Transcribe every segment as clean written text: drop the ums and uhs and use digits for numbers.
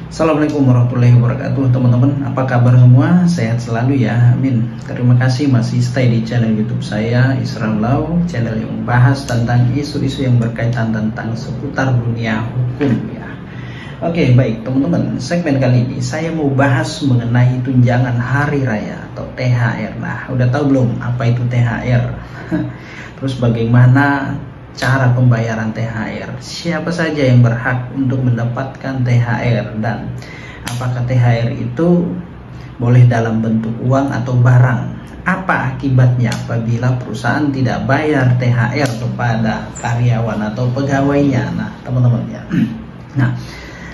Assalamualaikum warahmatullahi wabarakatuh teman-teman, apa kabar semua? Sehat selalu ya, amin. Terima kasih masih stay di channel YouTube saya, Islam Law, channel yang membahas tentang isu-isu yang berkaitan tentang seputar dunia hukum ya. Oke, baik teman-teman, segmen kali ini saya mau bahas mengenai tunjangan hari raya atau THR. Nah, udah tahu belum apa itu THR? Terus bagaimana cara pembayaran THR, siapa saja yang berhak untuk mendapatkan THR, dan apakah THR itu boleh dalam bentuk uang atau barang, apa akibatnya apabila perusahaan tidak bayar THR kepada karyawan atau pegawainya. Nah teman-teman ya, nah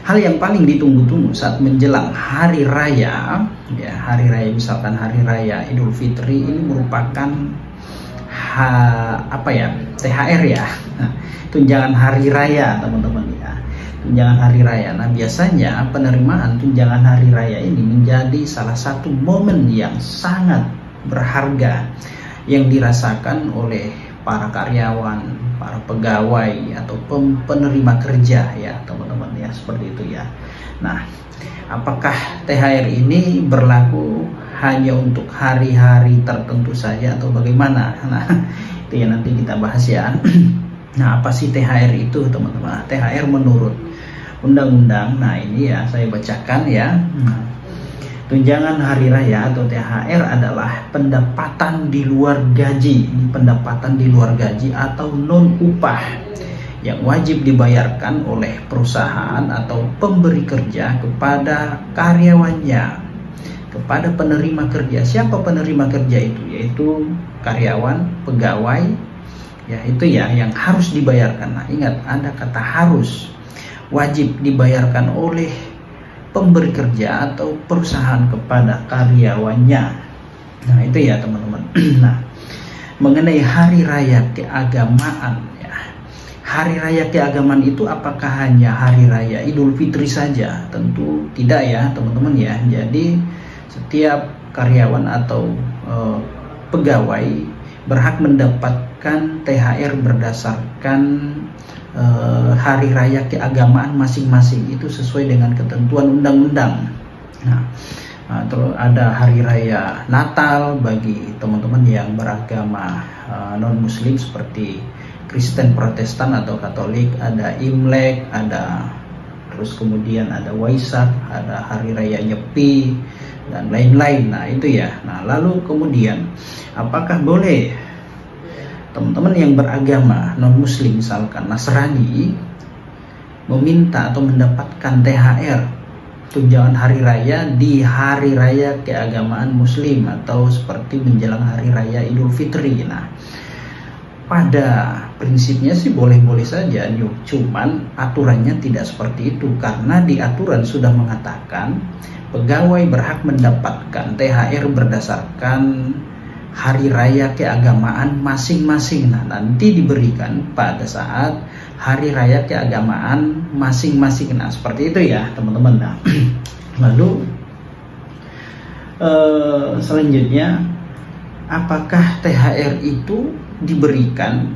hal yang paling ditunggu-tunggu saat menjelang hari raya ya, hari raya misalkan hari raya Idul Fitri ini merupakan THR ya, tunjangan hari raya teman-teman ya, tunjangan hari raya. Nah biasanya penerimaan tunjangan hari raya ini menjadi salah satu momen yang sangat berharga yang dirasakan oleh para karyawan, para pegawai atau penerima kerja ya teman-teman ya, seperti itu ya. Nah apakah THR ini berlaku hanya untuk hari-hari tertentu saja atau bagaimana? Nah itu ya nanti kita bahas ya. Nah apa sih THR itu teman-teman? THR menurut undang-undang, nah ini ya saya bacakan ya. Tunjangan hari raya atau THR adalah pendapatan di luar gaji, pendapatan di luar gaji atau non upah yang wajib dibayarkan oleh perusahaan atau pemberi kerja kepada karyawannya, kepada penerima kerja. Siapa penerima kerja itu? Yaitu karyawan, pegawai ya, itu ya yang harus dibayarkan. Nah ingat, ada kata harus, wajib dibayarkan oleh pemberi kerja atau perusahaan kepada karyawannya. Nah itu ya teman-teman. Nah mengenai hari raya keagamaan ya, hari raya keagamaan itu apakah hanya hari raya Idul Fitri saja? Tentu tidak ya teman-teman ya. Jadi setiap karyawan atau pegawai berhak mendapatkan THR berdasarkan hari raya keagamaan masing-masing, itu sesuai dengan ketentuan undang-undang. Nah, terus ada hari raya Natal bagi teman-teman yang beragama non-Muslim seperti Kristen, Protestan atau Katolik, ada Imlek, ada terus kemudian ada Waisak, ada hari raya Nyepi dan lain-lain. Nah itu ya. Nah lalu kemudian apakah boleh teman-teman yang beragama non-Muslim misalkan Nasrani meminta atau mendapatkan THR, tunjangan hari raya di hari raya keagamaan Muslim atau seperti menjelang hari raya Idul Fitri? Nah pada prinsipnya sih boleh-boleh saja, cuman aturannya tidak seperti itu, karena di aturan sudah mengatakan pegawai berhak mendapatkan THR berdasarkan hari raya keagamaan masing-masing. Nah nanti diberikan pada saat hari raya keagamaan masing-masing. Nah seperti itu ya teman-teman. Nah lalu selanjutnya, apakah THR itu diberikan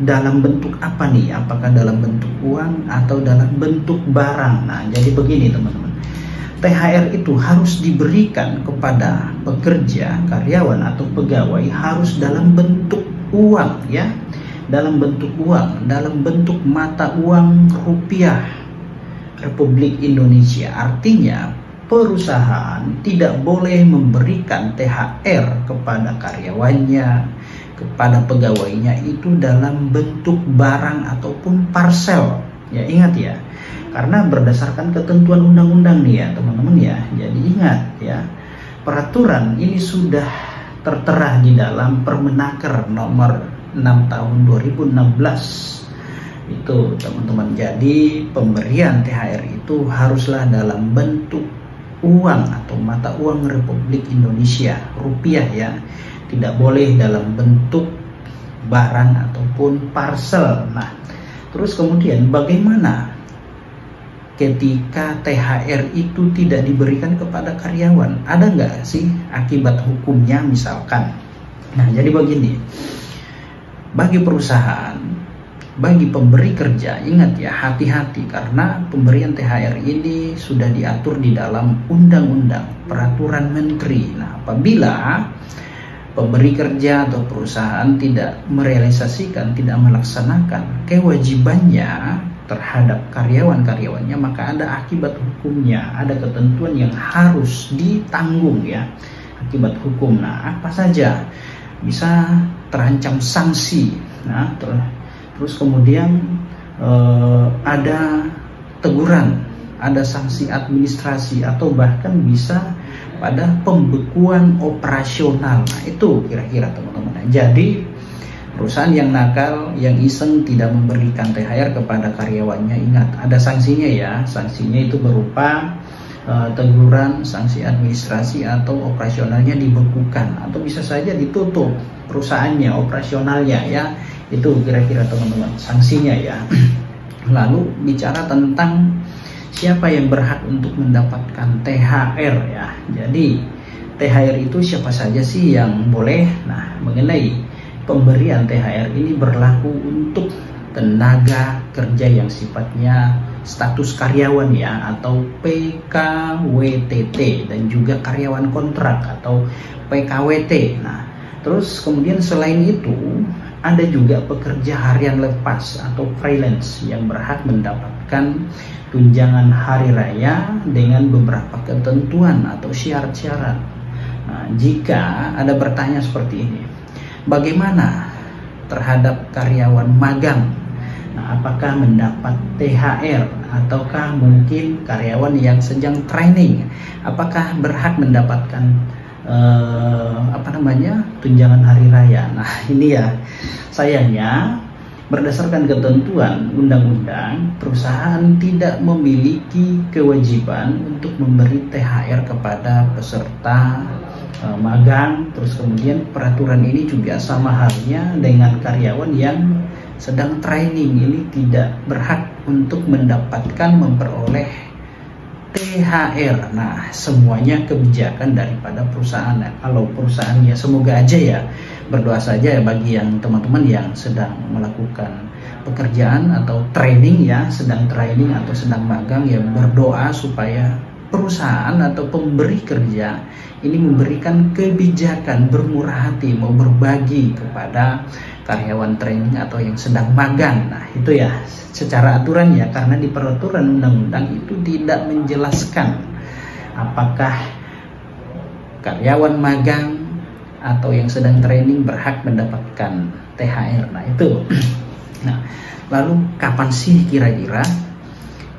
dalam bentuk apa nih? Apakah dalam bentuk uang atau dalam bentuk barang? Nah jadi begini teman-teman, THR itu harus diberikan kepada pekerja, karyawan atau pegawai harus dalam bentuk uang ya, dalam bentuk uang, dalam bentuk mata uang rupiah Republik Indonesia. Artinya perusahaan tidak boleh memberikan THR kepada karyawannya, kepada pegawainya itu dalam bentuk barang ataupun parcel ya. Ingat ya, karena berdasarkan ketentuan undang-undang nih ya teman-teman ya. Jadi ingat ya, peraturan ini sudah tertera di dalam Permenaker nomor 6 tahun 2016 itu teman-teman. Jadi pemberian THR itu haruslah dalam bentuk uang atau mata uang Republik Indonesia rupiah ya, tidak boleh dalam bentuk barang ataupun parcel. Nah terus kemudian bagaimana ketika THR itu tidak diberikan kepada karyawan? Ada nggak sih akibat hukumnya misalkan? Nah jadi begini, bagi perusahaan bagi pemberi kerja, ingat ya, hati-hati karena pemberian THR ini sudah diatur di dalam undang-undang peraturan menteri. Nah, apabila pemberi kerja atau perusahaan tidak merealisasikan, tidak melaksanakan kewajibannya terhadap karyawan-karyawannya, maka ada akibat hukumnya, ada ketentuan yang harus ditanggung ya, akibat hukum. Nah, apa saja? Bisa terancam sanksi. Nah, terus kemudian ada teguran, ada sanksi administrasi, atau bahkan bisa pada pembekuan operasional. Nah, itu kira-kira teman-teman. Jadi perusahaan yang nakal, yang iseng tidak memberikan THR kepada karyawannya, ingat ada sanksinya ya. Sanksinya itu berupa teguran, sanksi administrasi, atau operasionalnya dibekukan, atau bisa saja ditutup perusahaannya, operasionalnya ya. Itu kira-kira teman-teman sanksinya ya. Lalu bicara tentang siapa yang berhak untuk mendapatkan THR ya. Jadi THR itu siapa saja sih yang boleh? Nah, mengenai pemberian THR ini berlaku untuk tenaga kerja yang sifatnya status karyawan ya, atau PKWTT, dan juga karyawan kontrak atau PKWT. Nah, terus kemudian selain itu ada juga pekerja harian lepas atau freelance yang berhak mendapatkan tunjangan hari raya dengan beberapa ketentuan atau syarat-syarat. Nah, jika ada bertanya seperti ini, bagaimana terhadap karyawan magang? Nah, apakah mendapat THR, ataukah mungkin karyawan yang sedang training, apakah berhak mendapatkan tunjangan hari raya? Nah, ini ya, sayangnya berdasarkan ketentuan undang-undang, perusahaan tidak memiliki kewajiban untuk memberi THR kepada peserta magang. Terus kemudian peraturan ini juga sama halnya dengan karyawan yang sedang training, ini tidak berhak untuk mendapatkan, memperoleh THR. Nah, semuanya kebijakan daripada perusahaan. Nah, kalau perusahaan ya semoga aja ya, berdoa saja ya bagi yang teman-teman yang sedang melakukan pekerjaan atau training ya, sedang training atau sedang magang ya, berdoa supaya perusahaan atau pemberi kerja ini memberikan kebijakan, bermurah hati, mau berbagi kepada karyawan training atau yang sedang magang. Nah, itu ya secara aturan ya, karena di peraturan undang-undang itu tidak menjelaskan apakah karyawan magang atau yang sedang training berhak mendapatkan THR. Nah, itu. Nah, lalu kapan sih kira-kira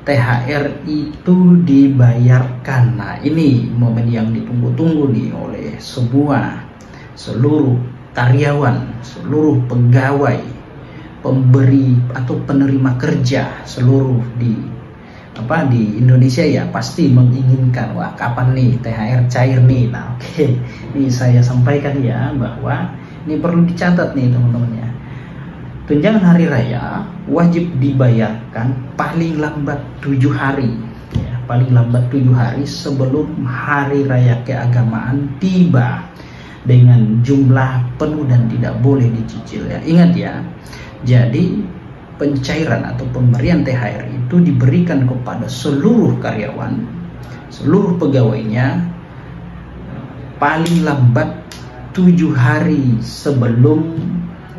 THR itu dibayarkan? Nah, ini momen yang ditunggu-tunggu nih oleh seluruh karyawan, seluruh pegawai, pemberi atau penerima kerja seluruh di Indonesia ya, pasti menginginkan, wah kapan nih THR cair nih. Nah, oke, ini saya sampaikan ya bahwa ini perlu dicatat nih teman-teman ya. Tunjangan hari raya wajib dibayarkan paling lambat 7 hari ya, paling lambat 7 hari sebelum hari raya keagamaan tiba, dengan jumlah penuh dan tidak boleh dicicil ya. Ingat ya, jadi pencairan atau pemberian THR itu diberikan kepada seluruh karyawan, seluruh pegawainya paling lambat 7 hari sebelum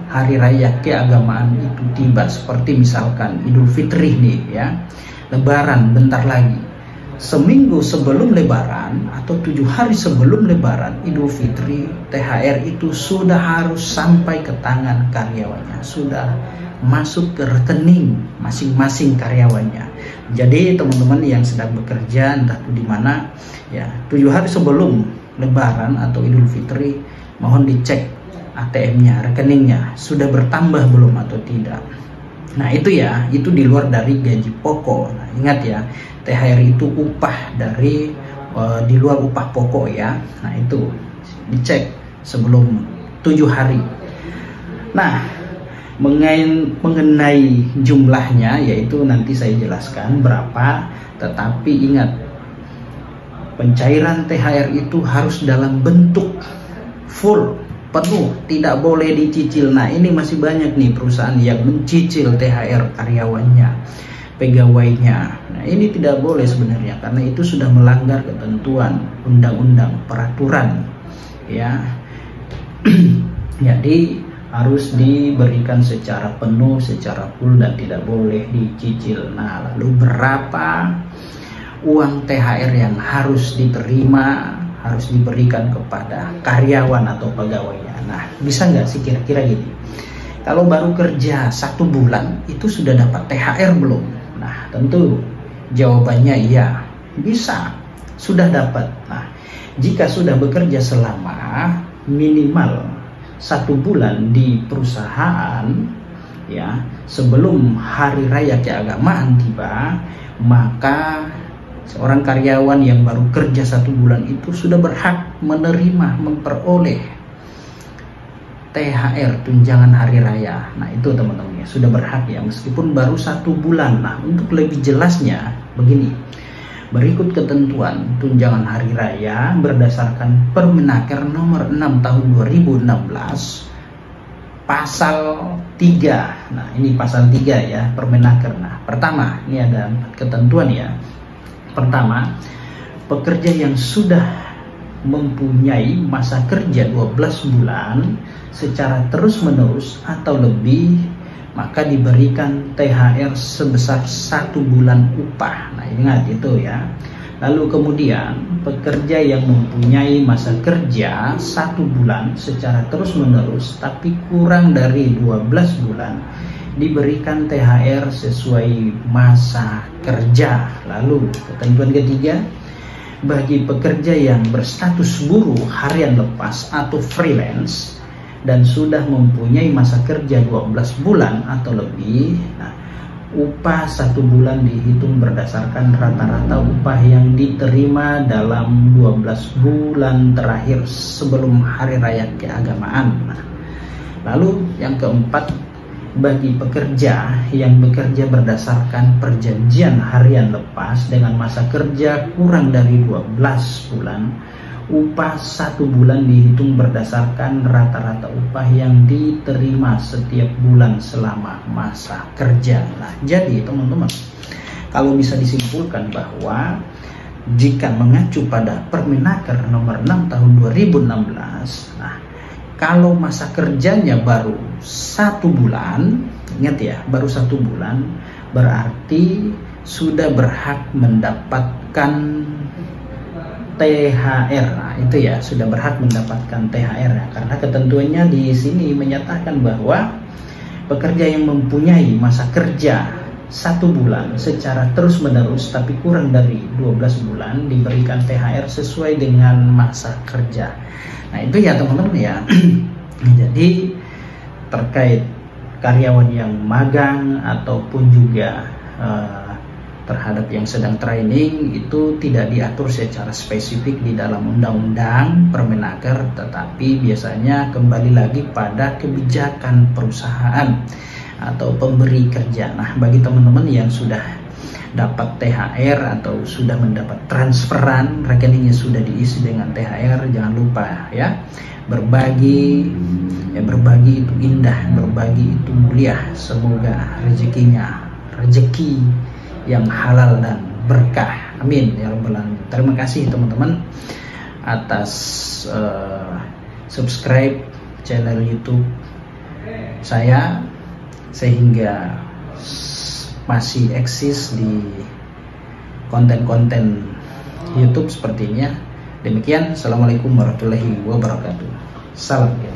hari raya keagamaan itu tiba. Seperti misalkan Idul Fitri nih ya, Lebaran bentar lagi, seminggu sebelum Lebaran atau 7 hari sebelum Lebaran Idul Fitri, THR itu sudah harus sampai ke tangan karyawannya, sudah masuk ke rekening masing-masing karyawannya. Jadi teman-teman yang sedang bekerja entah itu di mana ya, 7 hari sebelum Lebaran atau Idul Fitri, mohon dicek ATM-nya, rekeningnya sudah bertambah belum atau tidak. Nah, itu ya, itu di luar dari gaji pokok. Nah, ingat ya, THR itu upah dari di luar upah pokok ya. Nah, itu dicek sebelum 7 hari. Nah, mengenai jumlahnya yaitu nanti saya jelaskan berapa, tetapi ingat, pencairan THR itu harus dalam bentuk full penuh, tidak boleh dicicil. Nah, ini masih banyak nih perusahaan yang mencicil THR karyawannya, pegawainya. Nah, ini tidak boleh sebenarnya, karena itu sudah melanggar ketentuan undang-undang, peraturan, ya. Jadi harus diberikan secara penuh, secara full, dan tidak boleh dicicil. Nah, lalu berapa uang THR yang harus diterima, harus diberikan kepada karyawan atau pegawainya? Nah, bisa nggak sih kira-kira gini, kalau baru kerja 1 bulan itu sudah dapat THR belum? Nah, tentu jawabannya iya, bisa, sudah dapat. Nah, jika sudah bekerja selama minimal 1 bulan di perusahaan, ya, sebelum hari raya keagamaan tiba, maka seorang karyawan yang baru kerja 1 bulan itu sudah berhak menerima, memperoleh THR, tunjangan hari raya. Nah, itu teman-teman ya, sudah berhak ya, meskipun baru 1 bulan. Nah, untuk lebih jelasnya begini, berikut ketentuan tunjangan hari raya berdasarkan Permenaker nomor 6 tahun 2016 pasal 3. Nah, ini pasal 3 ya, Permenaker. Nah, pertama, ini ada 4 ketentuan ya. Pertama, pekerja yang sudah mempunyai masa kerja 12 bulan secara terus-menerus atau lebih, maka diberikan THR sebesar 1 bulan upah. Nah, ingat itu ya. Lalu kemudian, pekerja yang mempunyai masa kerja 1 bulan secara terus-menerus tapi kurang dari 12 bulan diberikan THR sesuai masa kerja. Lalu ketentuan ketiga, bagi pekerja yang berstatus buruh harian lepas atau freelance dan sudah mempunyai masa kerja 12 bulan atau lebih, nah, upah 1 bulan dihitung berdasarkan rata-rata upah yang diterima dalam 12 bulan terakhir sebelum hari raya keagamaan. Nah, lalu yang keempat, bagi pekerja yang bekerja berdasarkan perjanjian harian lepas dengan masa kerja kurang dari 12 bulan, upah 1 bulan dihitung berdasarkan rata-rata upah yang diterima setiap bulan selama masa kerja. Nah, jadi teman-teman, kalau bisa disimpulkan bahwa jika mengacu pada Permenaker nomor 6 tahun 2016, nah, kalau masa kerjanya baru 1 bulan, ingat ya, baru 1 bulan, berarti sudah berhak mendapatkan THR. Nah, itu ya, sudah berhak mendapatkan THR ya, karena ketentuannya di sini menyatakan bahwa pekerja yang mempunyai masa kerja 1 bulan secara terus-menerus tapi kurang dari 12 bulan diberikan THR sesuai dengan masa kerja. Nah, itu ya teman-teman ya. Jadi terkait karyawan yang magang ataupun juga terhadap yang sedang training, itu tidak diatur secara spesifik di dalam undang-undang Permenaker, tetapi biasanya kembali lagi pada kebijakan perusahaan atau pemberi kerja. Nah, bagi teman-teman yang sudah dapat THR atau sudah mendapat transferan, rekeningnya sudah diisi dengan THR, jangan lupa ya, berbagi. Ya, berbagi itu indah, berbagi itu mulia. Semoga rezekinya rezeki yang halal dan berkah. Amin ya rabbal alamin. Terima kasih teman-teman atas subscribe channel YouTube saya sehingga masih eksis di konten-konten YouTube seperti ini ya. Demikian, assalamualaikum warahmatullahi wabarakatuh. Salam.